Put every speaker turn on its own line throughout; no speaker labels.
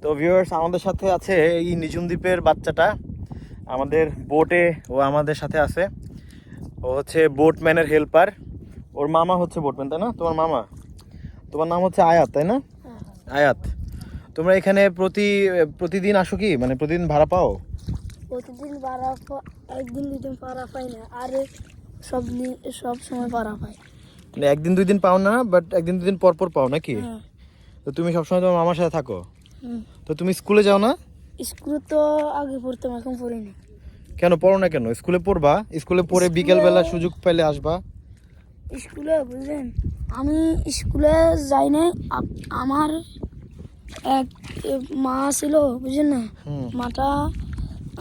তো ভিউয়ার্স, আমাদের সাথে আছে এই নিঝুম দ্বীপের বাচ্চাটা, আমাদের বোটে ও আমাদের সাথে আছে। ও হচ্ছে বোটম্যানের হেল্পার। ওর মামা হচ্ছে বোটম্যান, তাই না? তোমার নাম হচ্ছে আয়াত, তাই না? আয়াত, তোমরা এখানে প্রতিদিন আসো কি? মানে প্রতিদিন ভাড়া পাও?
প্রতিদিন ভাড়া একদিন দুদিন ভাড়া পাই না, আর সব সময় ভাড়া পাই।
মানে একদিন দুই দিন পাও না, বাট একদিন দুদিন পর পর পাও নাকি?
হ্যাঁ।
তো তুমি সবসময় তোমার মামার সাথে থাকো?
হুম।
তো তুমি স্কুলে যাও না?
স্কুলে তো আগে পড়তাম, এখন পড়িনি।
কেন পড়ো না কেন? স্কুলে পড়বা, স্কুলে পড়ে বিকেলবেলা সুযোগ পেলে আসবা।
স্কুলে বুঝলেন, আমি স্কুলে যাই নাই। আমার এক মা ছিল, বুঝলেন না, মাটা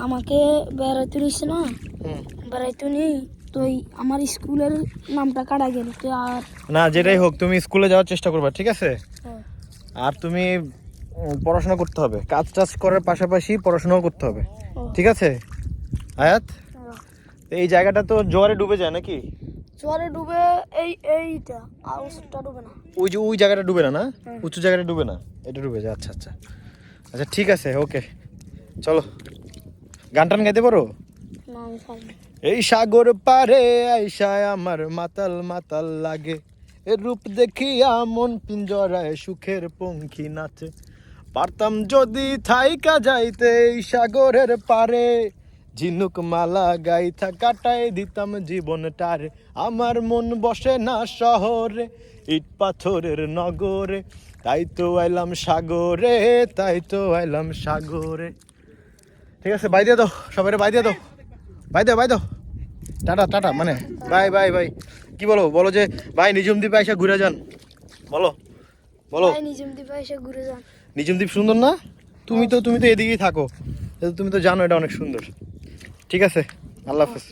আমাকে বেড়াইতে নিচ্ছে না, বেড়াইতে নিই তো আমার স্কুলের নামটা কাটা গেল। তো আর
না, যেটাই হোক তুমি স্কুলে যাওয়ার চেষ্টা করবা, ঠিক আছে?
হ্যাঁ।
আর তুমি পড়াশোনা করতে হবে, কাজ টাজ করার পাশাপাশি পড়াশোনাও করতে হবে, ঠিক আছে আয়াত? তো এই জায়গাটা তো জোয়ারে ডুবে যায় নাকি?
জোয়ারে ডুবে এইটা, আর ওটা ডুবে না।
ওই জায়গাটা ডুবে না? না, উঁচু জায়গাটা ডুবে না, এটা ডুবে যায়। আচ্ছা আচ্ছা আচ্ছা, ঠিক আছে, ওকে, চলো। গান টান গাইতে পারো?
না, আমি পারি না।
এই সাগর পারে আইসায় আমার মাতাল মাতাল লাগে, এর রূপ দেখিয়া মন পিঞ্জরায় সুখের পঙ্খী নাচে। পারতাম যদি থাইকা যাইতে এই সাগরের পারে, ঝিনুক মালা গাইথা কাটাই দিতাম জীবনটারে। আমার মন বসে না শহরে, ইট পাথরের নগরে, তাই তো আইলাম সাগরে, তাই তো আইলাম সাগরে। ঠিক আছে, বাই দিয়ে দাও, সবাই বাই দিয়ে দাও, বাই দাও, টাটা টাটা, মানে বাই। কি বলো যে ভাই নিঝুম দ্বীপে এসে ঘুরে যান, বলো।
ভাই, নিঝুম দ্বীপে এসে ঘুরে যান।
নিঝুম দ্বীপ সুন্দর না? তুমি তো এদিকেই থাকো, তুমি তো জানো এটা অনেক সুন্দর। ঠিক আছে, আল্লাহ হাফেজ।